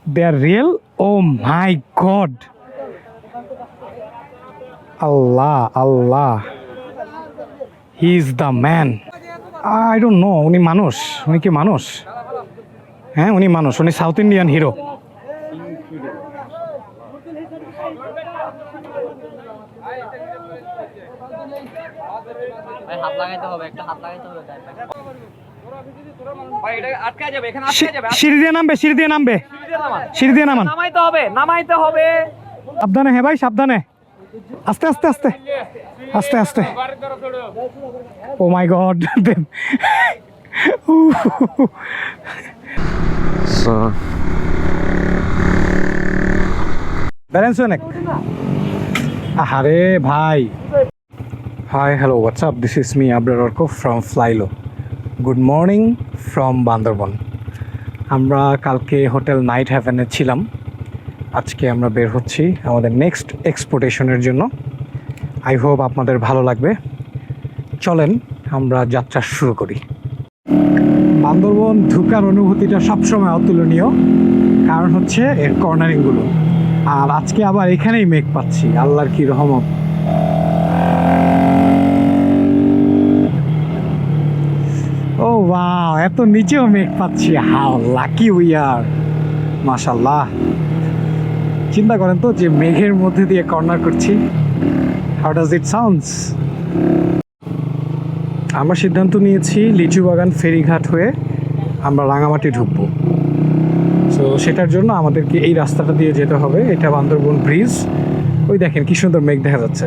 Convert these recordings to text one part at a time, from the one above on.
They are real? Oh my God. Allah, Allah. He is the man. I don't know. উনি মানুষ? উনি কি মানুষ? হ্যাঁ, উনি মানুষ। উনি সাউথ ইন্ডিয়ান হিরো। হাত লাগাইতে হবে, একটা হাত লাগাইতে হবে। সিঁড়ি দিয়ে নামবে, সিঁড়ি দিয়ে নামবে, সিঁড়ি দিয়ে নামান। নামাইতে হবে, নামাইতে হবে। সাবধানে, হ্যাঁ ভাই, সাবধানে। আস্তে আস্তে আস্তে আস্তে আস্তে। ও মাই গড। ব্যালেন্স অনেক। আরে ভাই। Hi, hello, WhatsApp, this is me Abrar Arko from Flylo. Good morning from Bandarban. আমরা কালকে হোটেল নাইট হ্যাভেনে ছিলাম। আজকে আমরা বের হচ্ছি আমাদের নেক্সট এক্সপোর্টেশনের জন্য। আই হোপ আপনাদের ভালো লাগবে। চলেন আমরা যাত্রা শুরু করি। বান্দরবন ঢুকার অনুভূতিটা সবসময় অতুলনীয়, কারণ হচ্ছে এর কর্নারিংগুলো। আর আজকে আবার এখানেই মেঘ পাচ্ছি, আল্লাহর কি রহমত। ও ওয়াও, এত নিচেও মেঘ পাচ্ছি। হাউ লাকি উই আর, মাশাআল্লাহ। চিন্তা করেন তো যে মেঘের মধ্যে দিয়ে কর্নার করছি। How does it sounds? আমরা সিদ্ধান্ত নিয়েছি লিচু বাগান ফেরিঘাট হয়ে আমরা রাঙামাটি ঢুকবো। সো সেটার জন্য আমাদেরকে এই রাস্তাটা দিয়ে যেতে হবে। এটা বান্দরবন ব্রিজ। ওই দেখেন কি সুন্দর মেঘ দেখা যাচ্ছে।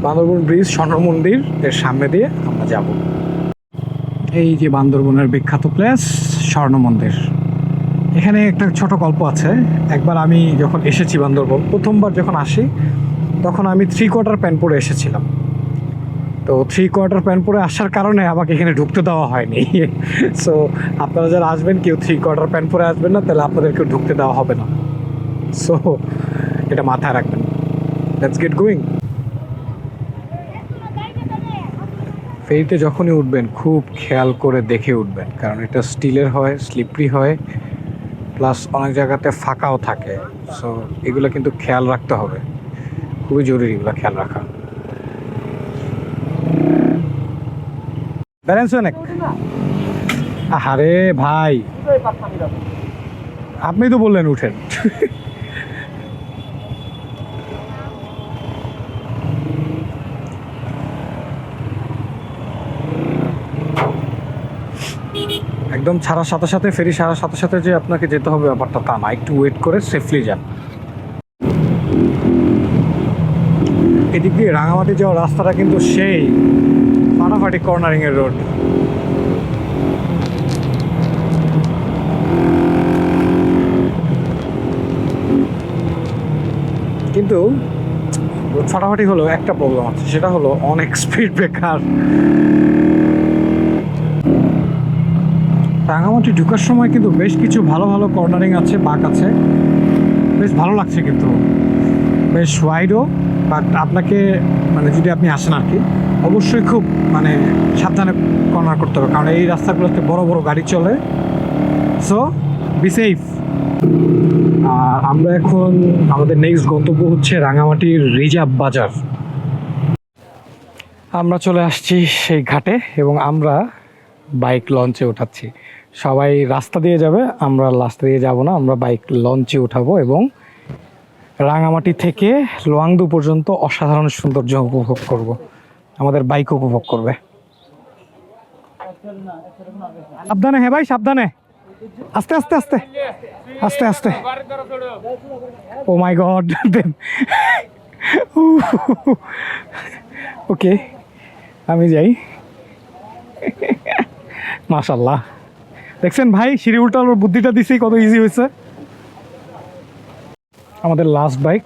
বান্দরবন ব্রিজ, স্বর্ণ মন্দির এর সামনে দিয়ে আমরা যাব। এই যে বান্দরবনের বিখ্যাত প্লেস স্বর্ণ মন্দির। এখানে একটা ছোট গল্প আছে। একবার আমি যখন এসেছি বান্দরবন, প্রথমবার যখন আসি, তখন আমি 3/4 প্যান্ট পরে এসেছিলাম। তো 3/4 প্যান্ট পরে আসার কারণে আমাকে এখানে ঢুকতে দেওয়া হয়নি। সো আপনারা যারা আসবেন, কেউ 3/4 প্যান্ট পরে আসবেন না, তাহলে আপনাদেরকেও ঢুকতে দেওয়া হবে না। সো এটা মাথায় রাখবেন। Let's get going. ফেরিতে যখনই উঠবেন খুব খেয়াল করে দেখে উঠবেন, কারণ এটা স্টিলের হয়, স্লিপারি হয়, প্লাস অনেক জায়গাতে ফাঁকাও থাকে। সো এগুলো কিন্তু খেয়াল রাখতে হবে, খুবই জরুরি এগুলো খেয়াল রাখা। ব্যালেন্স অনেক। আরে ভাই, আপনি তো বললেন উঠেন। একদম ছাড়ার সাথে সাথে, ফেরি ছাড়ার সাথে সাথে যে আপনাকে যেতে হবে ব্যাপারটা তা না, একটু ওয়েট করে সেফলি যান। এদিক দিয়ে রাঙামাটি যাওয়ার রাস্তাটা কিন্তু সেই ফাটাফাটি কর্নারিং এর রোড। কিন্তু রোড ফাটাফাটি হলো, একটা প্রবলেম আছে, সেটা হলো অনেক স্পিড ব্রেকার। রাঙামাটি ঢোকার সময় কিন্তু বেশ কিছু ভালো ভালো কর্নারিং আছে, বাঁক আছে, বেশ ভালো লাগছে, কিন্তু বেশ ওয়াইডও। বাট আপনাকে মানে যদি আপনি আসেন আর কি, অবশ্যই খুব মানে সাবধানে কর্নার করতে হবে, কারণ এই রাস্তাগুলোতে বড় বড় গাড়ি চলে। So be safe. আর আমরা এখন আমাদের নেক্সট গন্তব্য হচ্ছে রাঙামাটির রিজার্ভ বাজার। আমরা চলে আসছি সেই ঘাটে এবং আমরা বাইক লঞ্চে উঠাচ্ছি। সবাই রাস্তা দিয়ে যাবে, আমরা রাস্তা দিয়ে যাব না, আমরা বাইক লঞ্চে উঠাবো এবং রাঙামাটি থেকে লোয়াংদু পর্যন্ত অসাধারণ সৌন্দর্য উপভোগ করব। আমাদের বাইক উপভোগ করবে। সাবধানে, হ্যাঁ ভাই, সাবধানে। আস্তে আস্তে আস্তে আস্তে আস্তে। ও মাই গড। ওকে, আমি যাই। মাশাআল্লাহ, দেখছেন ভাই, সিঁড়ি উল্টানোর বুদ্ধিটা দিছি, কত ইজি হয়েছে। আমাদের লাস্ট বাইক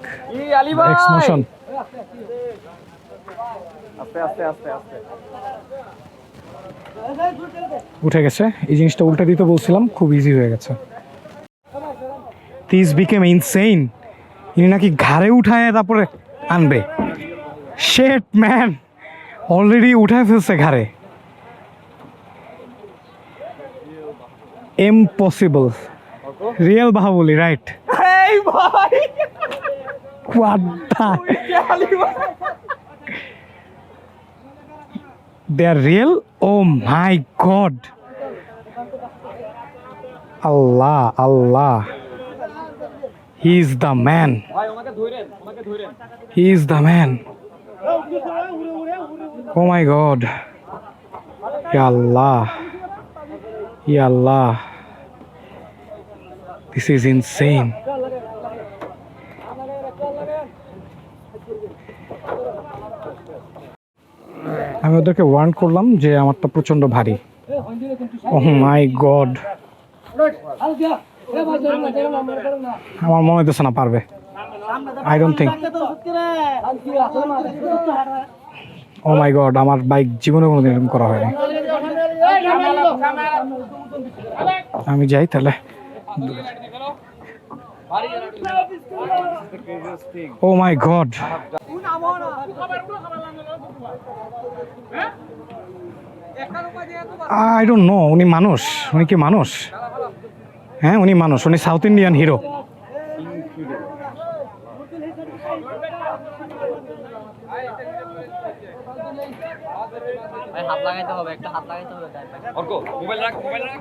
এক্সমোশন। উঠে গেছে। এই জিনিসটা উল্টে দিতে বলছিলাম, খুব ইজি হয়ে গেছে। This became insane. ইনি নাকি ঘাড়ে উঠায় তারপরে আনবে। শেট ম্যান, অলরেডি উঠায় ফেলছে ঘাড়ে। ইম্পসিবল। Real Bahubali, right? এই ভাই What the? They're real? Oh my God. Allah, Allah. He's the man. ভাই আমাকে ধরেন, আমাকে ধরেন। He's the man. Oh my God. Ya Allah. Ya Allah. This is insane. আমি ওদেরকে ওয়ার্ন করলাম যে আমারটা প্রচন্ড ভারী। ওহ মাই গড, আমার মনে হইতেছে না পারবে। I don't think. Oh my god, আমার বাইক জীবনে কোনোদিন এরকম করা হয়নি। আমি যাই তাহলে। Oh my god, I don't know. উনি মানুষ? উনি কি মানুষ? হ্যাঁ উনি মানুষ, উনি সাউথ ইন্ডিয়ান হিরো। ভাই হাত লাগাইতে হবে, একটা হাত লাগাইতে হবে গায়ে। অর্ক মোবাইল রাখ, মোবাইল রাখ।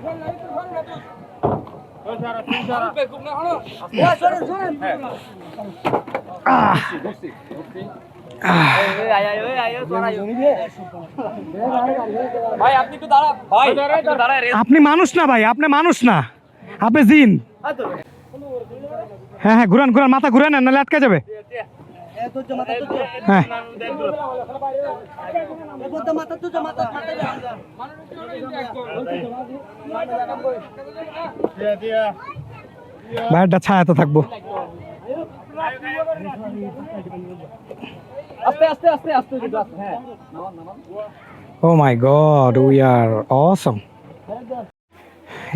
ভাই আপনি একটু দাঁড়া, ভাই একটু দাঁড়া। আপনি মানুষ না ভাই, আপনি মানুষ না, আপনি জিন। হ্যাঁ হ্যাঁ, ঘুরান ঘুরান, মাথা ঘুরান, নাহলে আটকে যাবে। হ্যাঁ ভাইটা ছায়াতে থাকবো। আস্তে আস্তে আস্তে আস্তে হ্যাঁ নামান নামান। ও মাই গড, উই আর অসম।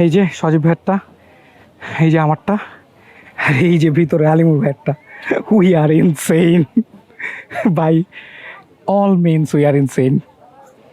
এই যে সজীব ভাইয়েরটা, এই যে আমারটা, আর এই যে ভিতরে আলিমুর ভাইয়েরটা। We are insane by all means, we are insane.